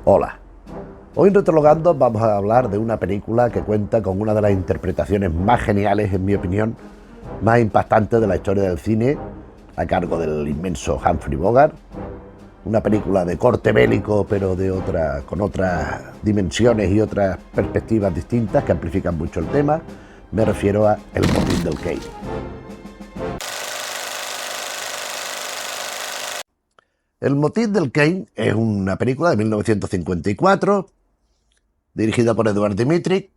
Hola, hoy en Retrologando vamos a hablar de una película que cuenta con una de las interpretaciones más geniales, en mi opinión, más impactantes de la historia del cine, a cargo del inmenso Humphrey Bogart. Una película de corte bélico, pero con otras dimensiones y otras perspectivas distintas que amplifican mucho el tema. Me refiero a El motín del Caine. El motín del Caine es una película de 1954, dirigida por Edward Dmytryk,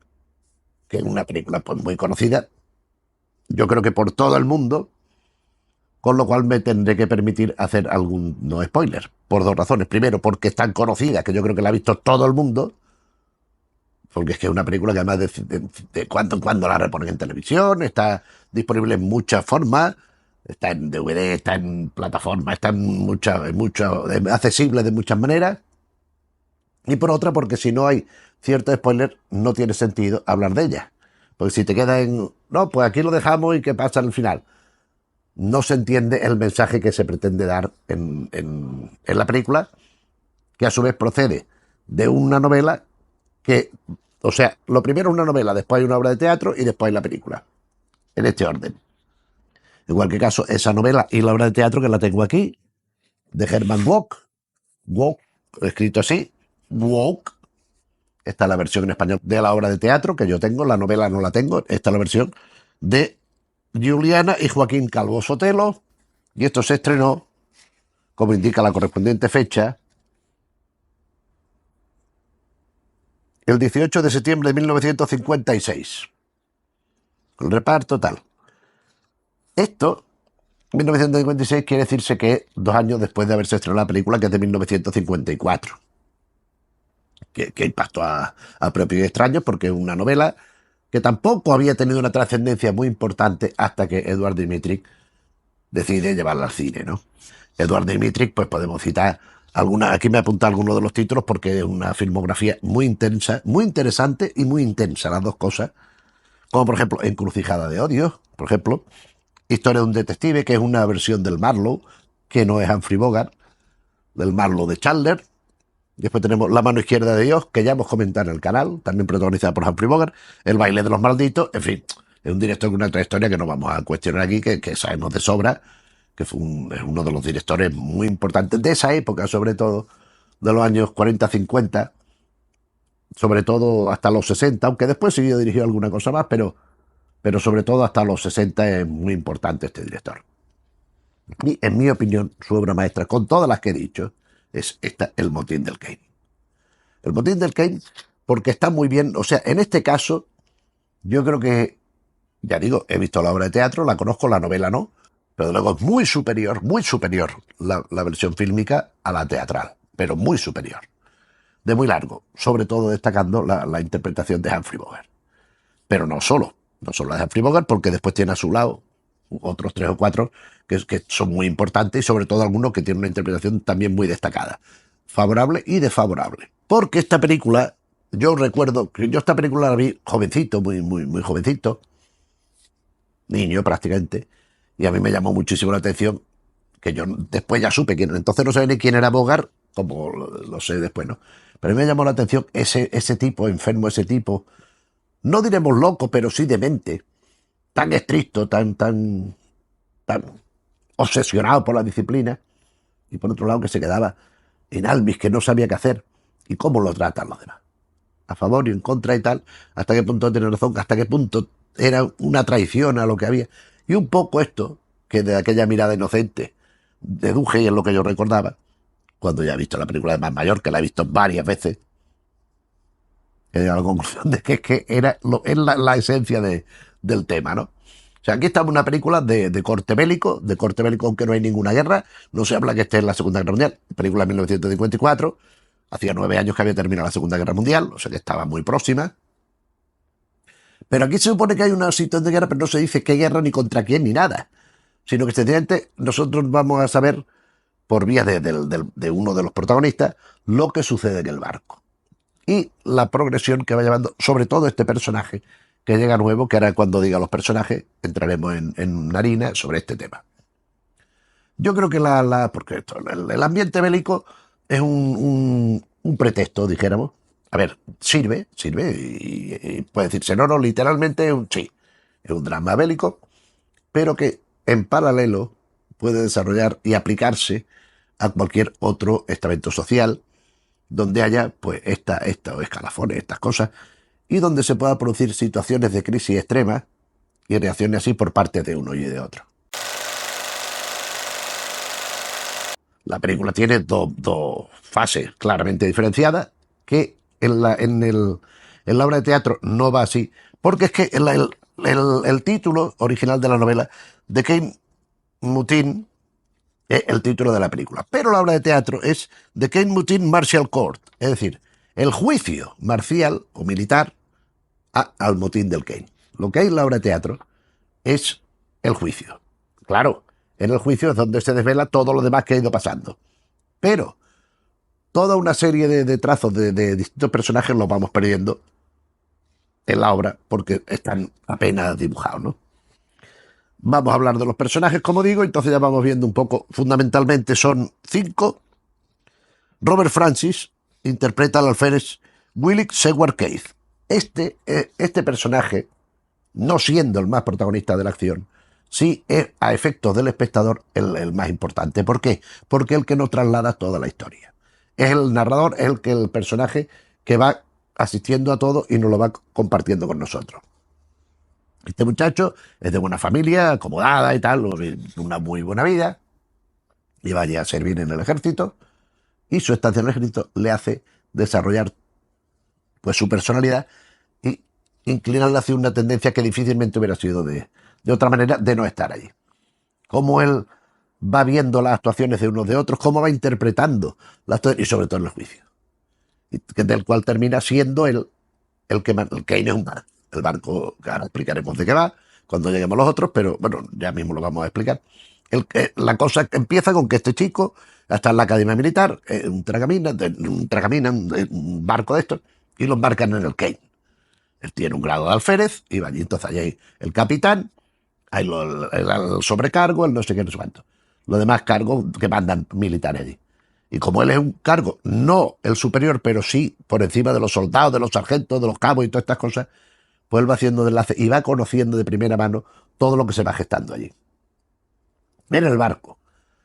que es una película pues muy conocida, yo creo que por todo el mundo, con lo cual me tendré que permitir hacer algún no spoiler, por dos razones. Primero, porque es tan conocida que yo creo que la ha visto todo el mundo, porque es que es una película que además de cuando en cuando la reponen en televisión, está disponible en muchas formas, está en DVD, está en plataforma, está accesible de muchas maneras. Y por otra, porque si no hay cierto spoiler, no tiene sentido hablar de ella. Porque si te queda en, no, pues aquí lo dejamos y qué pasa al final, no se entiende el mensaje que se pretende dar en la película, que a su vez procede de una novela que, o sea, lo primero es una novela, después hay una obra de teatro y después hay la película, en este orden. En cualquier caso, esa novela y la obra de teatro, que la tengo aquí, de Herman Wouk, escrito así, Wouk. Esta es la versión en español de la obra de teatro que yo tengo, la novela no la tengo, esta es la versión de Juliana y Joaquín Calvo Sotelo, y esto se estrenó, como indica la correspondiente fecha, el 18 de septiembre de 1956. El reparto tal. Esto, 1956, quiere decirse que 2 años después de haberse estrenado la película, que es de 1954. Que impactó a propios y extraños, porque es una novela que tampoco había tenido una trascendencia muy importante hasta que Edward Dmytryk decide llevarla al cine, ¿no? Edward Dmytryk, pues podemos citar alguna, aquí me apunta algunos de los títulos porque es una filmografía muy intensa, muy interesante y muy intensa, las dos cosas, como por ejemplo Encrucijada de odio, por ejemplo, Historia de un detective, que es una versión del Marlowe, que no es Humphrey Bogart, del Marlowe de Chandler. Después tenemos La mano izquierda de Dios, que ya hemos comentado en el canal, también protagonizada por Humphrey Bogart, El baile de los malditos, en fin, es un director con una trayectoria que no vamos a cuestionar aquí, que sabemos de sobra, que es uno de los directores muy importantes de esa época, sobre todo de los años 40-50, sobre todo hasta los 60, aunque después siguió dirigiendo alguna cosa más, pero sobre todo hasta los 60 es muy importante este director. Y en mi opinión, su obra maestra, con todas las que he dicho, es esta, El motín del Caine. El motín del Caine, porque está muy bien, o sea, en este caso, yo creo que, ya digo, he visto la obra de teatro, la conozco, la novela no, pero luego es muy superior la versión fílmica a la teatral, pero muy superior. De muy largo, sobre todo destacando la interpretación de Humphrey Bogart. Pero no solo la de Humphrey Bogart, porque después tiene a su lado otros 3 o 4 que son muy importantes y sobre todo algunos que tienen una interpretación también muy destacada, favorable y desfavorable. Porque esta película, yo recuerdo que yo esta película la vi jovencito, muy jovencito, niño prácticamente, y a mí me llamó muchísimo la atención, que yo después ya supe quién, entonces no sabía ni quién era Bogart, como lo sé después, ¿no? Pero a mí me llamó la atención ese tipo, enfermo, ese tipo, no diremos loco, pero sí demente, tan estricto, tan obsesionado por la disciplina, y por otro lado que se quedaba en albis, que no sabía qué hacer, y cómo lo tratan los demás, a favor y en contra y tal, hasta qué punto tiene razón, hasta qué punto era una traición a lo que había, y un poco esto, que de aquella mirada inocente deduje, y es lo que yo recordaba, cuando ya he visto la película de más mayor, que la he visto varias veces, he llegado a la conclusión de que es que es la esencia del tema, ¿no? O sea, aquí estamos en una película de corte bélico, aunque no hay ninguna guerra, no se habla que esté en la Segunda Guerra Mundial, película de 1954, hacía 9 años que había terminado la Segunda Guerra Mundial, o sea que estaba muy próxima. Pero aquí se supone que hay una situación de guerra, pero no se dice qué guerra ni contra quién ni nada, sino que sencillamente nosotros vamos a saber, por vía de uno de los protagonistas, lo que sucede en el barco. Y la progresión que va llevando, sobre todo este personaje que llega nuevo, que ahora cuando diga los personajes entraremos en harina sobre este tema. Yo creo que porque el ambiente bélico es un pretexto, dijéramos. A ver, sirve, y puede decirse, no, literalmente sí, es un drama bélico, pero que en paralelo puede desarrollar y aplicarse a cualquier otro estamento social donde haya pues estos escalafones, estas cosas, y donde se puedan producir situaciones de crisis extrema y reacciones así por parte de uno y de otro. La película tiene dos fases claramente diferenciadas, que en la obra de teatro no va así, porque es que el título original de la novela de Cain Mutin es el título de la película, pero la obra de teatro es The Cain Mutin Martial Court, es decir, el juicio marcial o militar al motín del Cain. Lo que hay en la obra de teatro es el juicio. Claro, en el juicio es donde se desvela todo lo demás que ha ido pasando. Pero toda una serie de trazos de distintos personajes los vamos perdiendo en la obra porque están apenas dibujados, ¿no? Vamos a hablar de los personajes, como digo, entonces ya vamos viendo un poco. Fundamentalmente son 5. Robert Francis interpreta al alférez Willick Seward Keith. Este personaje, no siendo el más protagonista de la acción, sí es a efectos del espectador el más importante. ¿Por qué? Porque es el que nos traslada toda la historia. Es el narrador, es el personaje que va asistiendo a todo y nos lo va compartiendo con nosotros. Este muchacho es de buena familia, acomodada y tal, una muy buena vida, y vaya a servir en el ejército, y su estancia en el ejército le hace desarrollar pues su personalidad y inclinarla hacia una tendencia que difícilmente hubiera sido de otra manera de no estar allí. Cómo él va viendo las actuaciones de unos de otros, cómo va interpretando las actuaciones, y sobre todo en el juicio, del cual termina siendo el que es un barco. El barco, que ahora explicaremos de qué va cuando lleguemos los otros, pero bueno, ya mismo lo vamos a explicar. La cosa empieza con que este chico está en la academia militar, un tragamina, un barco de estos, y lo embarcan en el Cain. Él tiene un grado de alférez y va allí, entonces allí hay el capitán, hay el sobrecargo, el no sé qué, no sé cuánto. Los demás cargos que mandan militares allí. Y como él es un cargo, no el superior, pero sí por encima de los soldados, de los sargentos, de los cabos y todas estas cosas, pues él va haciendo de enlace y va conociendo de primera mano todo lo que se va gestando allí, en el barco.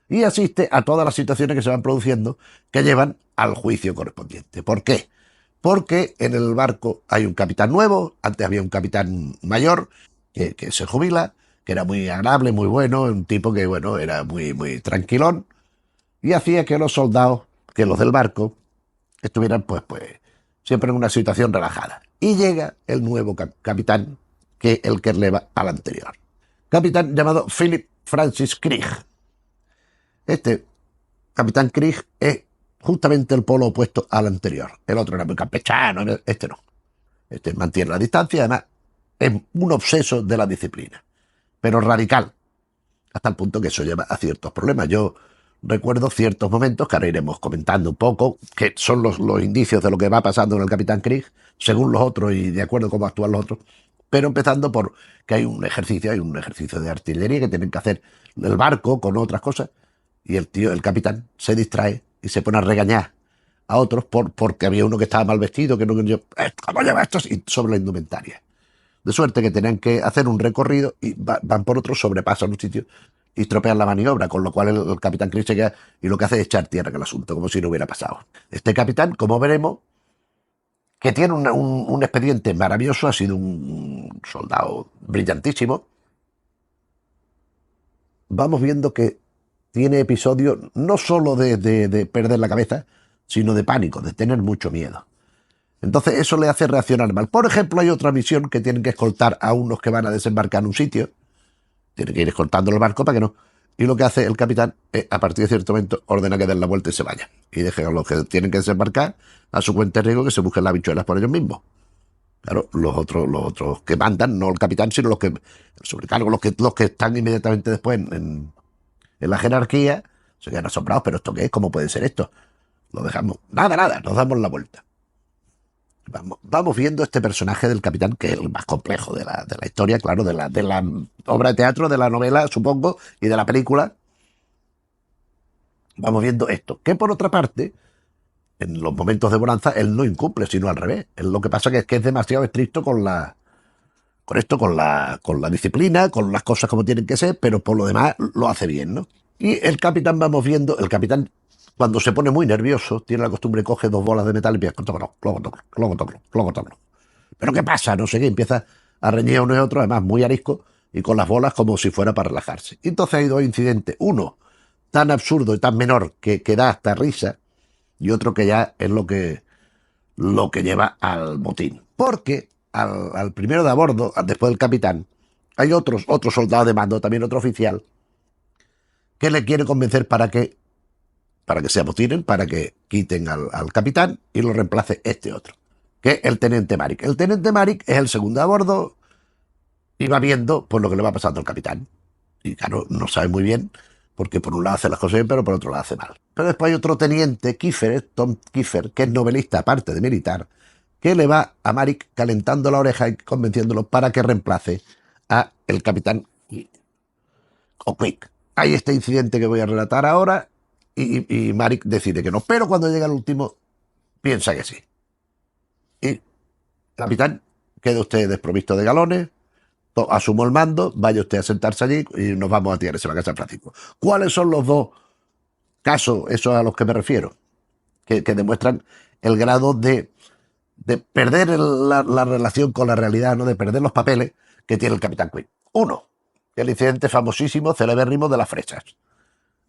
Y asiste a todas las situaciones que se van produciendo que llevan al juicio correspondiente. ¿Por qué? Porque en el barco hay un capitán nuevo, antes había un capitán mayor que se jubila, que era muy agradable, muy bueno, un tipo que, bueno, era muy tranquilón, y hacía que los soldados, que los del barco, estuvieran pues siempre en una situación relajada. Y llega el nuevo capitán, que es el que releva al anterior. Capitán llamado Philip Francis Krieg. Este capitán Krieg es justamente el polo opuesto al anterior. El otro era muy campechano, este no. Este mantiene la distancia y además es un obseso de la disciplina, pero radical, hasta el punto que eso lleva a ciertos problemas. Yo recuerdo ciertos momentos que ahora iremos comentando un poco, que son los indicios de lo que va pasando en el Capitán Krieg, según los otros y de acuerdo a cómo actúan los otros, pero empezando por que hay un ejercicio de artillería que tienen que hacer el barco con otras cosas, y el capitán, se distrae y se pone a regañar a otros porque había uno que estaba mal vestido, que no, ¿cómo lleva esto? Y sobre la indumentaria. De suerte que tenían que hacer un recorrido y van por otro, sobrepasan un sitio y estropean la maniobra, con lo cual el capitán Chris se queda y lo que hace es echar tierra en el asunto, como si no hubiera pasado. Este capitán, como veremos, que tiene un expediente maravilloso, ha sido un soldado brillantísimo, vamos viendo que tiene episodios no solo de perder la cabeza, sino de pánico, de tener mucho miedo. Entonces eso le hace reaccionar mal. Por ejemplo, hay otra misión que tienen que escoltar a unos que van a desembarcar en un sitio. Tienen que ir escoltando el barco para que no. Y lo que hace el capitán es, a partir de cierto momento, ordena que den la vuelta y se vayan. Y dejen a los que tienen que desembarcar a su cuenta y riesgo que se busquen las habichuelas por ellos mismos. Claro, los otros que mandan, no el capitán, sino los que, el sobrecargo, los que están inmediatamente después en la jerarquía, se quedan asombrados. ¿Pero esto qué es? ¿Cómo puede ser esto? Lo dejamos. Nada, nos damos la vuelta. Vamos viendo este personaje del capitán, que es el más complejo de la historia, claro, de la obra de teatro, de la novela, supongo, y de la película. Vamos viendo esto, que por otra parte en los momentos de bonanza él no incumple, sino al revés. Él lo que pasa es que es demasiado estricto con la disciplina, con las cosas como tienen que ser, pero por lo demás lo hace bien, ¿no? Y el capitán, vamos viendo, el capitán cuando se pone muy nervioso, tiene la costumbre, coge dos bolas de metal y empieza, pero ¿qué pasa? No sé qué, empieza a reñir a uno y a otro, además muy arisco, y con las bolas como si fuera para relajarse. Y entonces hay dos incidentes, uno tan absurdo y tan menor que da hasta risa, y otro que ya es lo que lleva al motín. Porque al primero de a bordo, después del capitán, hay otro soldado de mando, también otro oficial, que le quiere convencer para que se amotinen, para que quiten al capitán y lo reemplace este otro, que es el teniente Maric. El teniente Maric es el segundo a bordo y va viendo pues, lo que le va pasando al capitán. Y claro, no sabe muy bien, porque por un lado hace las cosas bien, pero por otro lado hace mal. Pero después hay otro teniente, Kiefer, Tom Kiefer, que es novelista aparte de militar, que le va a Maric calentando la oreja y convenciéndolo para que reemplace a el capitán o Quick. Hay este incidente que voy a relatar ahora y Maric decide que no, pero cuando llega el último piensa que sí. Y capitán, queda usted desprovisto de galones, asumo el mando, vaya usted a sentarse allí y nos vamos a tirar ese vaca San Francisco. ¿Cuáles son los dos casos, esos a los que me refiero? Que demuestran el grado de perder la relación con la realidad, ¿no? De perder los papeles que tiene el Capitán Quick. Uno, el incidente famosísimo, celebérrimo de las fresas.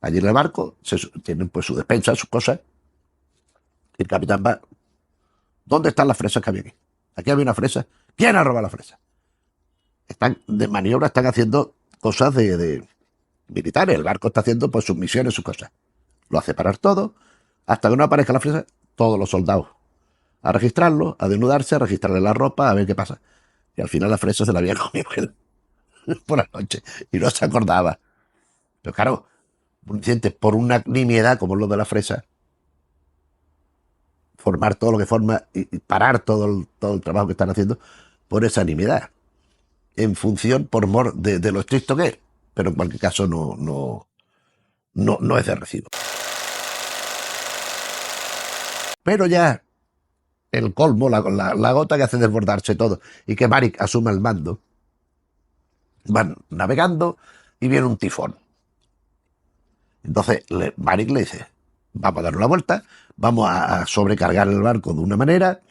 Allí en el barco tienen pues su despensa, sus cosas, y el capitán va, ¿dónde están las fresas que había aquí? Aquí había una fresa. ¿Quién ha robado la fresa? Están de maniobra, están haciendo cosas de militares. El barco está haciendo pues sus misiones, sus cosas. Lo hace parar todo, hasta que no aparezca la fresa, todos los soldados a registrarlo, a desnudarse, a registrarle la ropa, a ver qué pasa. Y al final la fresa se la había comido él por la noche y no se acordaba. Pero claro, un incidente por una nimiedad como lo de la fresa, formar todo lo que forma y parar todo el trabajo que están haciendo por esa nimiedad, en función, por mor de lo estricto que es. Pero en cualquier caso no es de recibo. Pero ya el colmo, la gota que hace desbordarse todo y que Maric asuma el mando, van navegando y viene un tifón. Entonces Maric le dice, vamos a dar una vuelta, vamos a sobrecargar el barco de una manera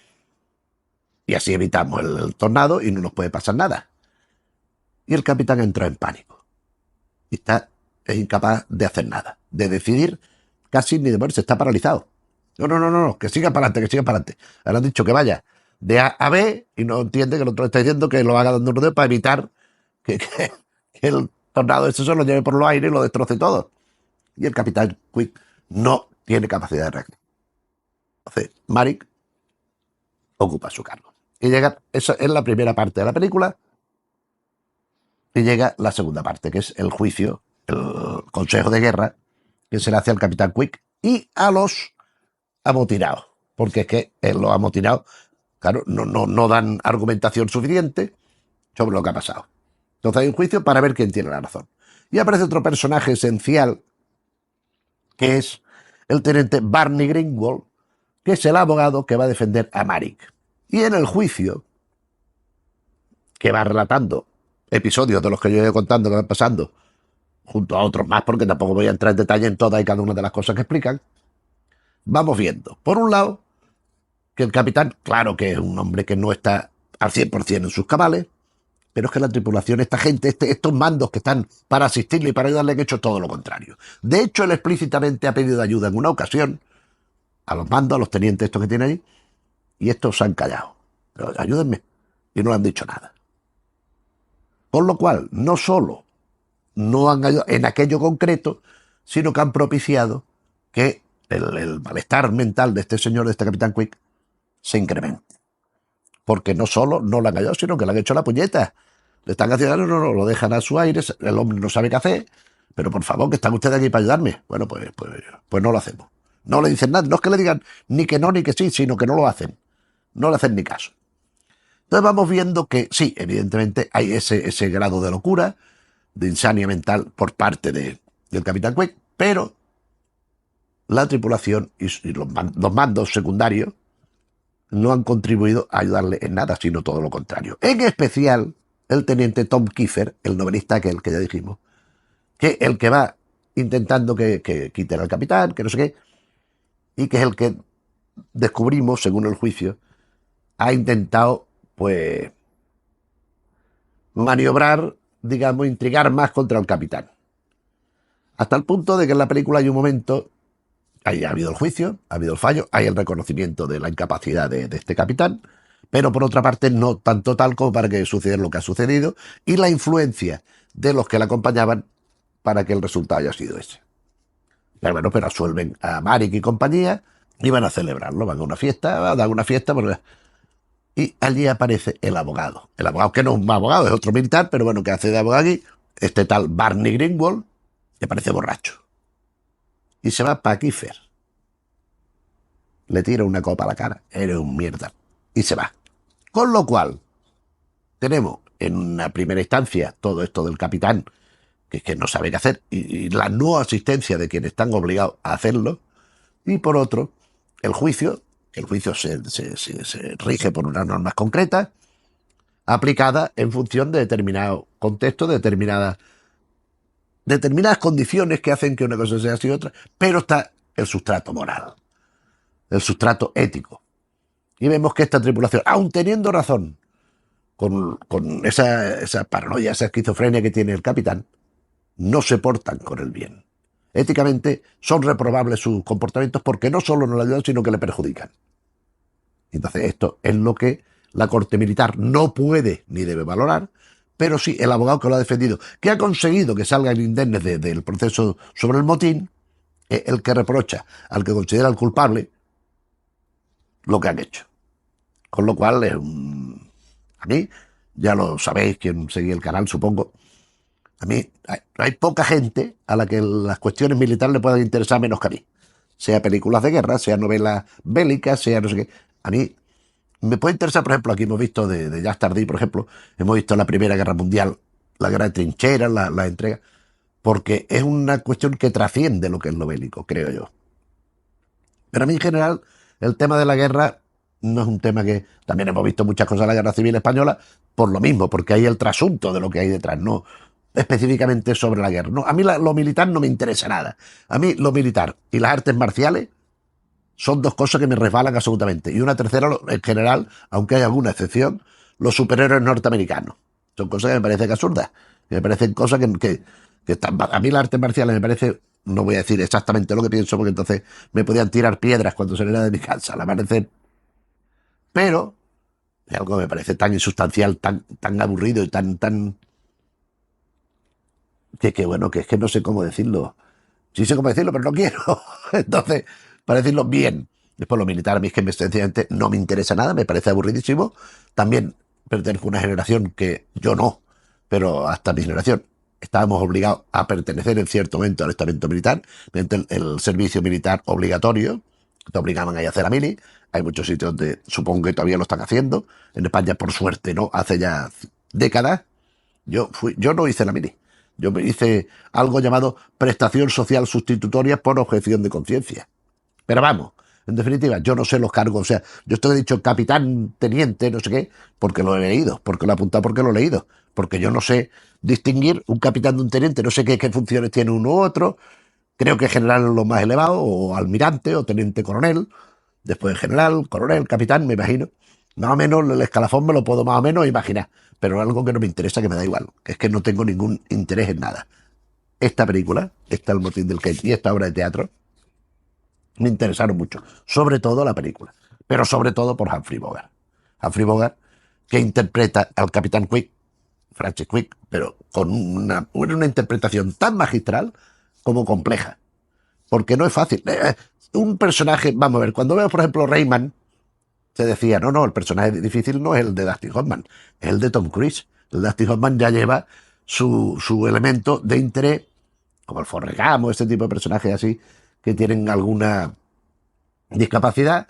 y así evitamos el tornado y no nos puede pasar nada. Y el capitán entra en pánico y es incapaz de hacer nada, de decidir casi ni de moverse, está paralizado. No, que siga para adelante, que siga para adelante. Ahora han dicho que vaya de A a B y no entiende que el otro está diciendo que lo haga dando un rodeo para evitar que el tornado ese se lo lleve por los aires y lo destroce todo. Y el capitán Quick no tiene capacidad de reacción. Entonces, Maric ocupa su cargo. Y llega, esa es la primera parte de la película, y llega la segunda parte, que es el juicio, el consejo de guerra que se le hace al capitán Quick y a los amotinados. Porque es que los amotinados, claro, no dan argumentación suficiente sobre lo que ha pasado. Entonces hay un juicio para ver quién tiene la razón. Y aparece otro personaje esencial, que es el teniente Barney Greenwald, que es el abogado que va a defender a Maric. Y en el juicio, que va relatando episodios de los que yo he ido contando que van pasando, junto a otros más, porque tampoco voy a entrar en detalle en todas y cada una de las cosas que explican, vamos viendo, por un lado, que el capitán, claro que es un hombre que no está al 100% en sus cabales, pero es que la tripulación, esta gente, estos mandos que están para asistirle y para ayudarle han hecho todo lo contrario. De hecho, él explícitamente ha pedido ayuda en una ocasión a los mandos, a los tenientes estos que tiene ahí, y estos se han callado. Pero ayúdenme. Y no le han dicho nada. Por lo cual, no solo no han ayudado en aquello concreto, sino que han propiciado que el malestar mental de este señor, de este capitán Quick, se incremente. Porque no solo no le han ayudado, sino que le han hecho la puñeta. Le están haciendo, no, lo dejan a su aire, el hombre no sabe qué hacer, pero por favor, que están ustedes aquí para ayudarme. Bueno, pues no lo hacemos. No le dicen nada, no es que le digan ni que no ni que sí, sino que no lo hacen. No le hacen ni caso. Entonces vamos viendo que sí, evidentemente hay ese grado de locura, de insania mental por parte del capitán Quick, pero la tripulación y los mandos secundarios no han contribuido a ayudarle en nada, sino todo lo contrario. En especial el teniente Tom Kiefer, el novelista aquel que ya dijimos, que el que va intentando que quiten al capitán, que no sé qué, y que es el que descubrimos, según el juicio, ha intentado, pues, maniobrar, digamos, intrigar más contra el capitán. Hasta el punto de que en la película hay un momento, ahí ha habido el juicio, ha habido el fallo, hay el reconocimiento de la incapacidad de este capitán, pero por otra parte no tanto tal como para que sucediera lo que ha sucedido y la influencia de los que la acompañaban para que el resultado haya sido ese. Pero bueno, pero absuelven a Marik y compañía y van a celebrarlo, van a una fiesta, a dar una fiesta, y allí aparece el abogado que no es un abogado, es otro militar, pero bueno, que hace de abogado aquí, este tal Barney Greenwald, que parece borracho. Y se va para Kiefer. Le tira una copa a la cara, eres un mierda, y se va. Con lo cual, tenemos en una primera instancia todo esto del capitán, que no sabe qué hacer, y la no asistencia de quienes están obligados a hacerlo, y por otro, el juicio se rige por unas normas concretas, aplicadas en función de determinado contexto, de determinadas condiciones que hacen que una cosa sea así y otra, pero está el sustrato moral, el sustrato ético. Y vemos que esta tripulación, aun teniendo razón, con esa paranoia, esa esquizofrenia que tiene el capitán, no se portan con el bien. Éticamente son reprobables sus comportamientos porque no solo no le ayudan, sino que le perjudican. Entonces esto es lo que la corte militar no puede ni debe valorar, pero sí el abogado que lo ha defendido, que ha conseguido que salgan indemnes del proceso sobre el motín, es el que reprocha al que considera el culpable lo que han hecho. Con lo cual, a mí, ya lo sabéis, quien seguía el canal, supongo, a mí hay poca gente a la que las cuestiones militares le puedan interesar menos que a mí. Sea películas de guerra, sea novelas bélicas, sea no sé qué. A mí me puede interesar, por ejemplo, aquí hemos visto de Jacques Tardy, por ejemplo, hemos visto la Primera Guerra Mundial, la guerra de trincheras, la entrega, porque es una cuestión que trasciende lo que es lo bélico, creo yo. Pero a mí en general, el tema de la guerra no es un tema que... También hemos visto muchas cosas de la Guerra Civil Española por lo mismo, porque hay el trasunto de lo que hay detrás, no específicamente sobre la guerra. No, a mí lo militar no me interesa nada. A mí lo militar y las artes marciales son dos cosas que me resbalan absolutamente. Y una tercera, en general, aunque hay alguna excepción, los superhéroes norteamericanos. Son cosas que me parecen absurdas. Me parecen cosas que están... A mí las artes marciales me parece... No voy a decir exactamente lo que pienso, porque entonces me podían tirar piedras cuando saliera de mi casa al amanecer. Pero es algo que me parece tan insustancial, tan aburrido y tan que bueno, que es que no sé cómo decirlo. Sí sé cómo decirlo, pero no quiero. Entonces, para decirlo bien. Después lo militar a mí es que sencillamente no me interesa nada, me parece aburridísimo. También pertenezco a una generación que yo no, pero hasta mi generación estábamos obligados a pertenecer en cierto momento al estamento militar, mediante el servicio militar obligatorio, te obligaban a ir a hacer la mili. Hay muchos sitios donde supongo que todavía lo están haciendo. En España, por suerte, no, hace ya décadas. Yo no hice la mili. Yo me hice algo llamado prestación social sustitutoria por objeción de conciencia. Pero vamos, en definitiva, yo no sé los cargos. O sea, yo estoy dicho capitán, teniente, no sé qué, porque lo he leído, porque lo he apuntado, porque lo he leído. Porque yo no sé distinguir un capitán de un teniente, no sé qué funciones tiene uno u otro. Creo que general es lo más elevado, o almirante, o teniente coronel. Después general, coronel, capitán, me imagino. Más o menos el escalafón me lo puedo más o menos imaginar. Pero algo que no me interesa, que me da igual. Que es que no tengo ningún interés en nada. Esta película, El motín del Kent y esta obra de teatro, me interesaron mucho. Sobre todo la película. Pero sobre todo por Humphrey Bogart. Humphrey Bogart, que interpreta al capitán Quick, Francis Quick, pero con una interpretación tan magistral como compleja. Porque no es fácil. Un personaje, vamos a ver, cuando veo, por ejemplo, Rayman, se decía, no, el personaje difícil no es el de Dustin Hoffman, es el de Tom Cruise. El de Dustin Hoffman ya lleva su elemento de interés, como el Forrest Gump o este tipo de personajes así, que tienen alguna discapacidad.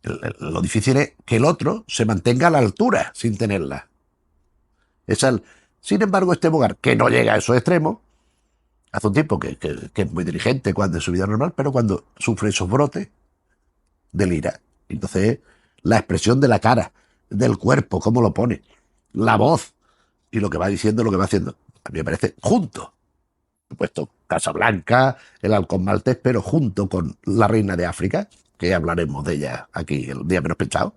Lo difícil es que el otro se mantenga a la altura sin tenerla. Sin embargo, este Bogart, que no llega a esos extremos, Hace un tiempo que es muy dirigente cuando en su vida normal, pero cuando sufre esos brotes, delira. Entonces, la expresión de la cara, del cuerpo, cómo lo pone, la voz y lo que va diciendo, lo que va haciendo, a mí me parece junto. Por supuesto, Casablanca, el Halcón Maltés, pero junto con la Reina de África, que hablaremos de ella aquí el día menos pensado.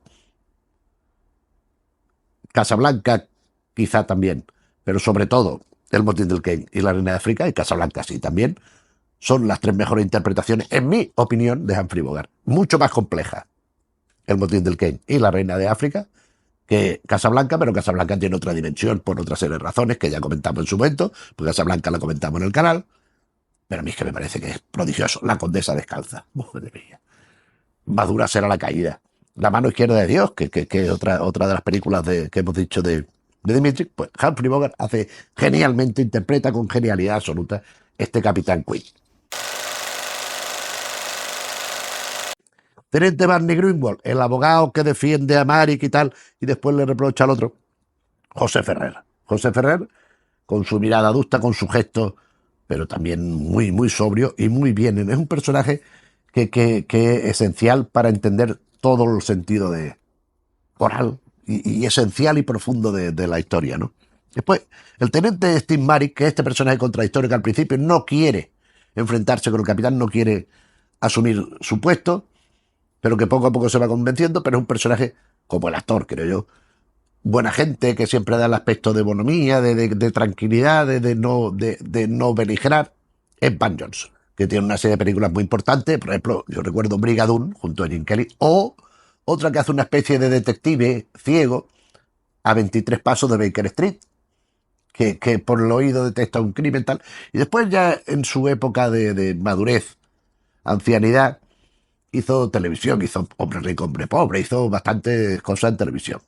Casablanca, quizá también, pero sobre todo El Motín del Kane y La Reina de África, y Casablanca sí también, son las tres mejores interpretaciones, en mi opinión, de Humphrey Bogart. Mucho más compleja El Motín del Kane y La Reina de África que Casablanca, pero Casablanca tiene otra dimensión por otra serie de razones que ya comentamos en su momento, porque Casablanca la comentamos en el canal, pero a mí es que me parece que es prodigioso. La Condesa Descalza, madre mía, madura será la caída. La mano izquierda de Dios, que otra de las películas que hemos dicho de Dimitri, pues Humphrey Bogart hace genialmente, interpreta con genialidad absoluta este Capitán Quinn. Teniente Barney Greenwald, el abogado que defiende a Marik y tal, y después le reprocha al otro, José Ferrer. José Ferrer, con su mirada adusta, con su gesto, pero también muy, muy sobrio y muy bien. Es un personaje que es esencial para entender todo el sentido de oral y esencial y profundo de la historia, ¿no? Después, el teniente Steve Marik, que es este personaje contradictorio que al principio no quiere enfrentarse con el capitán, no quiere asumir su puesto, pero que poco a poco se va convenciendo, pero es un personaje como el actor, creo yo, buena gente, que siempre da el aspecto de bonomía, de tranquilidad, de no beligerar, es Van Johnson, que tiene una serie de películas muy importantes. Por ejemplo, yo recuerdo Brigadoon junto a Jim Kelly, o otra que hace una especie de detective ciego a 23 pasos de Baker Street, que por el oído detecta un crimen tal, y después ya en su época de madurez, ancianidad, hizo televisión, hizo Hombre Rico, Hombre Pobre, hizo bastantes cosas en televisión.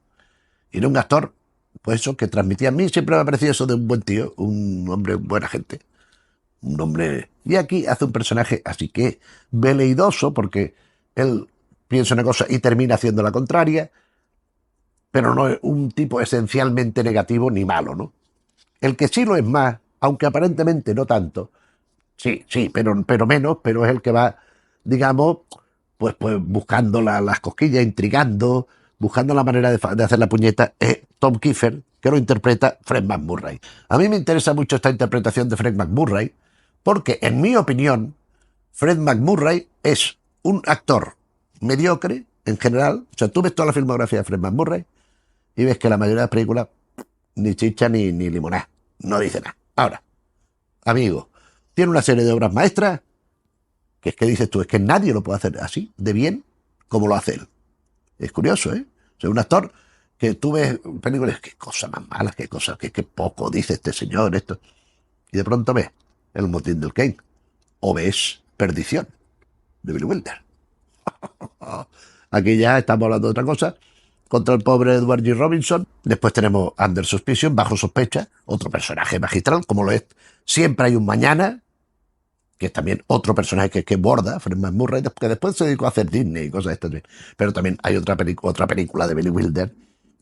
Y era un actor, pues eso, que transmitía a mí, siempre me ha parecido eso de un buen tío, un hombre buena gente, un hombre... Y aquí hace un personaje así que veleidoso, porque él piensa una cosa y termina haciendo la contraria, pero no es un tipo esencialmente negativo ni malo, ¿no? El que sí lo es más, aunque aparentemente no tanto, sí, sí, pero menos, pero es el que va, digamos, pues buscando las cosquillas, intrigando, buscando la manera de hacer la puñeta, es Tom Kiefer, que lo interpreta Fred MacMurray. A mí me interesa mucho esta interpretación de Fred MacMurray, porque en mi opinión, Fred MacMurray es un actor mediocre en general. O sea, tú ves toda la filmografía de Fred MacMurray y ves que la mayoría de las películas ni chicha ni limonada, no dice nada. Ahora, amigo, tiene una serie de obras maestras que es que dices tú, es que nadie lo puede hacer así, de bien, como lo hace él. Es curioso, ¿eh? O sea, un actor que tú ves películas, qué cosas más malas, qué cosas, qué poco dice este señor, esto. Y de pronto ves El Motín del Kane, o ves Perdición, de Billy Wilder. Aquí ya estamos hablando de otra cosa. Contra el pobre Edward G. Robinson. Después tenemos Under Suspicion, Bajo Sospecha, otro personaje magistral, como lo es Siempre hay un mañana, que es también otro personaje que borda, Fred MacMurray, que después se dedicó a hacer Disney y cosas de estas. Pero también hay otra película de Billy Wilder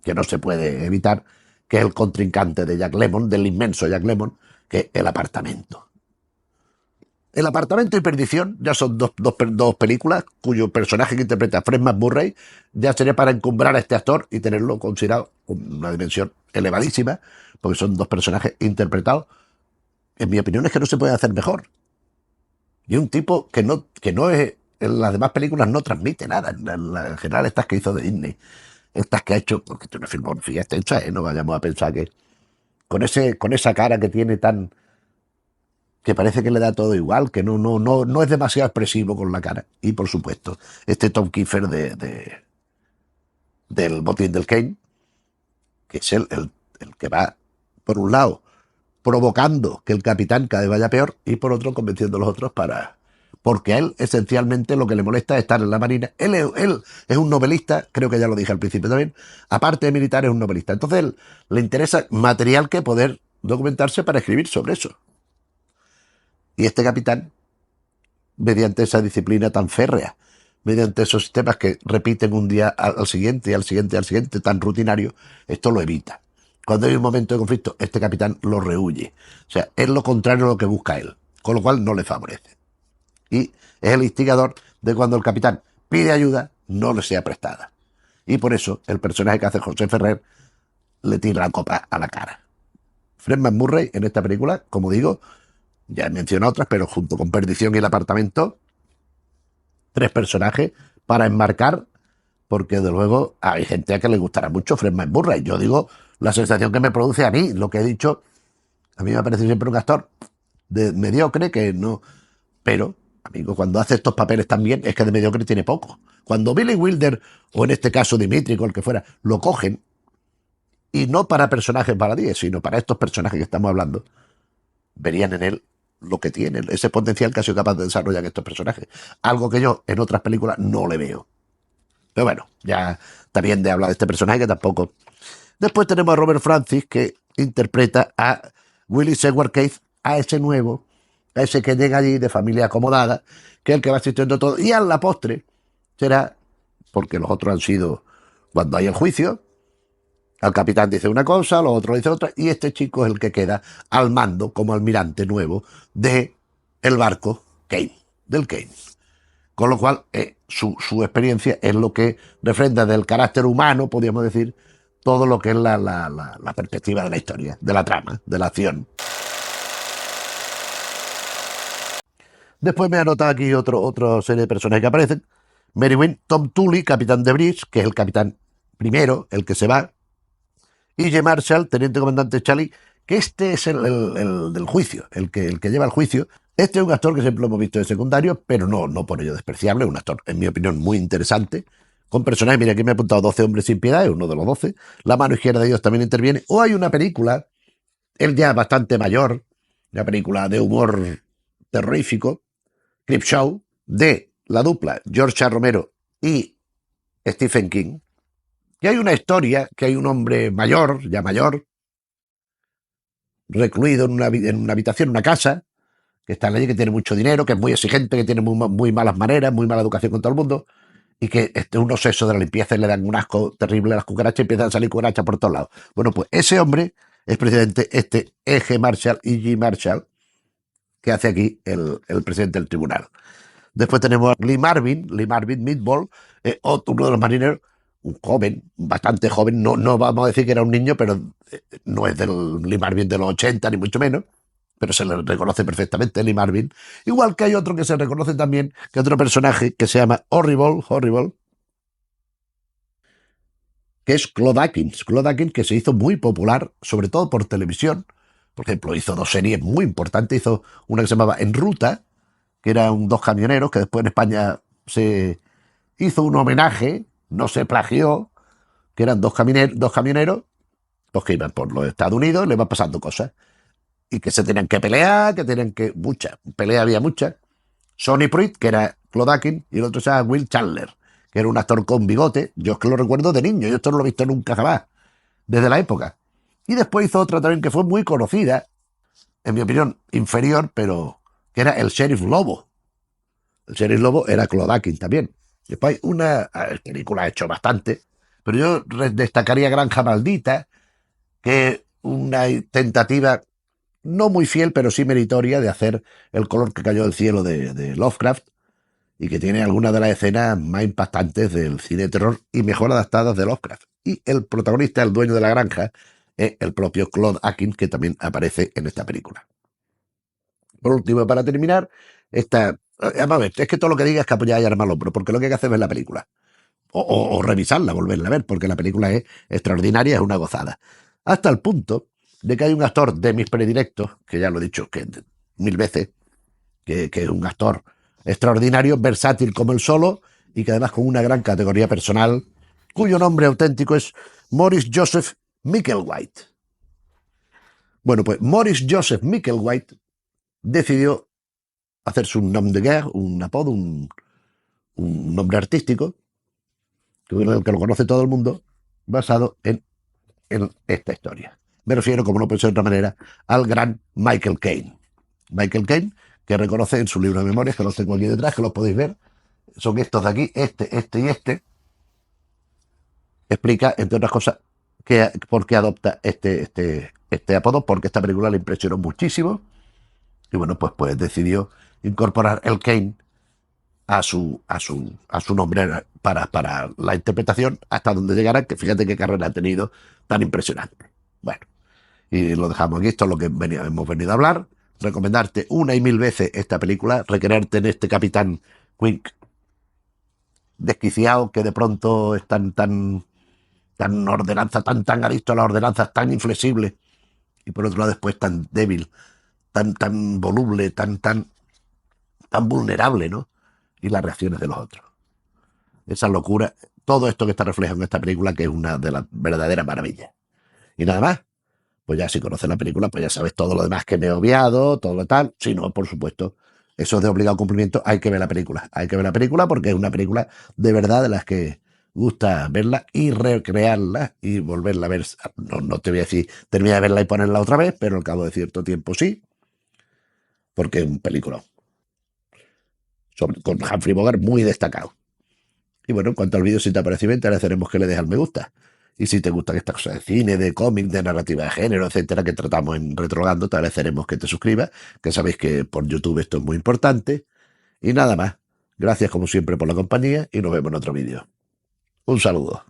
que no se puede evitar, que es el contrincante de Jack Lemmon, del inmenso Jack Lemmon, que es El apartamento. El apartamento y Perdición ya son dos películas cuyo personaje que interpreta Fred MacMurray ya sería para encumbrar a este actor y tenerlo considerado con una dimensión elevadísima, porque son dos personajes interpretados. En mi opinión es que no se puede hacer mejor. Y un tipo que no es, en las demás películas no transmite nada. En general, estas que hizo de Disney, estas que ha hecho, porque tiene una filmografía extensa, no vayamos a pensar que con esa cara que tiene tan, que parece que le da todo igual, que no es demasiado expresivo con la cara. Y por supuesto, este Tom Kiefer del Botín del Kane, que es el que va, por un lado, provocando que el capitán cada vez vaya peor y por otro convenciendo a los otros porque a él esencialmente lo que le molesta es estar en la marina. Él es un novelista, creo que ya lo dije al principio también, aparte de militar es un novelista. Entonces él le interesa material que poder documentarse para escribir sobre eso. Y este capitán, mediante esa disciplina tan férrea, mediante esos sistemas que repiten un día al siguiente, al siguiente, al siguiente, tan rutinario, esto lo evita. Cuando hay un momento de conflicto, este capitán lo rehúye. O sea, es lo contrario a lo que busca él. con lo cual no le favorece. Y es el instigador de cuando el capitán pide ayuda, no le sea prestada. Y por eso el personaje que hace José Ferrer le tira la copa a la cara. Fred MacMurray en esta película, como digo, ya he mencionado otras, pero junto con Perdición y El apartamento, 3 personajes para enmarcar, porque de luego hay gente a que le gustará mucho Fred MacMurray. Yo digo la sensación que me produce a mí, lo que he dicho, a mí me parece siempre un actor de mediocre que no... Pero, amigo, cuando hace estos papeles también, es que de mediocre tiene poco. Cuando Billy Wilder, o en este caso Dimitri, o el que fuera, lo cogen, y no para personajes baladíes, sino para estos personajes que estamos hablando, verían en él lo que tiene, ese potencial que ha sido capaz de desarrollar estos personajes. Algo que yo en otras películas no le veo. Pero bueno, ya está bien de hablar de este personaje que tampoco. Después tenemos a Robert Francis, que interpreta a Willie Seward Keith, a ese nuevo, a ese que llega allí de familia acomodada, que es el que va asistiendo todo. Y a la postre será, porque los otros han sido, cuando hay el juicio, al capitán dice una cosa, los otros dicen otra, y este chico es el que queda al mando como almirante nuevo de el barco Kane, del Kane. Con lo cual, su experiencia es lo que refrenda del carácter humano, podríamos decir, todo lo que es la perspectiva de la historia, de la trama, de la acción. Después me ha anotado aquí otra serie de personajes que aparecen. Merwin, Tom Tully, capitán de Bridge, que es el capitán primero, el que se va. Y J. Marshall, teniente comandante Charlie, que este es el del juicio, el que lleva el juicio. Este es un actor que siempre lo hemos visto de secundario, pero no por ello despreciable, un actor, en mi opinión, muy interesante, con personajes, mira, aquí me he apuntado 12 hombres sin piedad, es uno de los 12, la mano izquierda de ellos también interviene, o hay una película, él ya bastante mayor, una película de humor terrorífico, Creepshow, de la dupla George A. Romero y Stephen King, que hay una historia, que hay un hombre mayor, ya mayor, recluido en una habitación, en una casa, que está allí, que tiene mucho dinero, que es muy exigente, que tiene muy malas maneras, muy mala educación con todo el mundo, y que es un obseso de la limpieza y le dan un asco terrible a las cucarachas y empiezan a salir cucarachas por todos lados. Bueno, pues ese hombre es precisamente este E.G. Marshall, E.G. Marshall, que hace aquí el presidente del tribunal. Después tenemos a Lee Marvin Meatball, uno de los marineros, un joven, bastante joven, no vamos a decir que era un niño, pero no es del Lee Marvin de los 80, ni mucho menos, pero se le reconoce perfectamente Lee Marvin. Igual que hay otro que se reconoce también, que otro personaje que se llama Horrible, que es Claude Atkins, que se hizo muy popular, sobre todo por televisión. Por ejemplo, hizo 2 series muy importantes, hizo una que se llamaba En Ruta, que eran 2 camioneros, que después en España se hizo un homenaje, no se plagió, que eran dos camioneros, pues que iban por los Estados Unidos, le van pasando cosas. Y que se tenían que pelear, muchas, pelea había muchas. Sonny Pruitt, que era Claude Atkins, y el otro se llama Will Chandler, que era un actor con bigote. Yo es que lo recuerdo de niño, yo esto no lo he visto nunca jamás, desde la época. Y después hizo otra también que fue muy conocida, en mi opinión inferior, pero que era El Sheriff Lobo. El Sheriff Lobo era Claude Atkins también. Después una película ha hecho bastante, pero yo destacaría Granja Maldita, que es una tentativa no muy fiel, pero sí meritoria de hacer El color que cayó del cielo de Lovecraft, y que tiene algunas de las escenas más impactantes del cine de terror y mejor adaptadas de Lovecraft. Y el protagonista, el dueño de la granja, es el propio Claude Atkins, que también aparece en esta película. Por último, para terminar, vamos a ver, es que todo lo que diga es que apoyáis a armar al hombro, porque lo que hay que hacer es ver la película. O revisarla, volverla a ver, porque la película es extraordinaria, es una gozada. Hasta el punto de que hay un actor de mis predilectos, que ya lo he dicho que 1000 veces, que es un actor extraordinario, versátil como el solo, y que además con una gran categoría personal, cuyo nombre auténtico es Maurice Joseph Micklewhite. Bueno, pues Maurice Joseph Micklewhite decidió hacerse un nom de guerre, un apodo, un nombre artístico, que lo conoce todo el mundo, basado en esta historia. Me refiero, como no puede ser de otra manera, al gran Michael Caine. Michael Caine, que reconoce en su libro de memorias, que los tengo aquí detrás, que los podéis ver, son estos de aquí, este y este. Explica, entre otras cosas, por qué adopta este apodo, porque esta película le impresionó muchísimo Y bueno, pues decidió incorporar el Kane a su nombre para la interpretación hasta donde llegara, que fíjate qué carrera ha tenido tan impresionante. Bueno, y lo dejamos aquí, esto es lo que hemos venido a hablar, recomendarte una y mil veces esta película, requererte en este Capitán Quink desquiciado que de pronto es tan ordenanza, tan adicto a las ordenanzas, tan inflexible, y por otro lado después tan débil, tan voluble, tan vulnerable, ¿no? Y las reacciones de los otros. Esa locura, todo esto que está reflejado en esta película, que es una de las verdaderas maravillas. Y nada más, pues ya si conoces la película, pues ya sabes todo lo demás que me he obviado, todo lo tal. Si no, por supuesto, eso es de obligado cumplimiento, hay que ver la película. Hay que ver la película porque es una película de verdad de las que gusta verla y recrearla y volverla a ver. No te voy a decir termina de verla y ponerla otra vez, pero al cabo de cierto tiempo sí, porque es un película con Humphrey Bogart muy destacado. Y bueno, en cuanto al vídeo, si te ha parecido bien, te agradeceremos que le dejes al me gusta. Y si te gustan estas cosas de cine, de cómic, de narrativa de género, etcétera, que tratamos en Retrogando, te agradeceremos que te suscribas, que sabéis que por YouTube esto es muy importante. Y nada más. Gracias como siempre por la compañía y nos vemos en otro vídeo. Un saludo.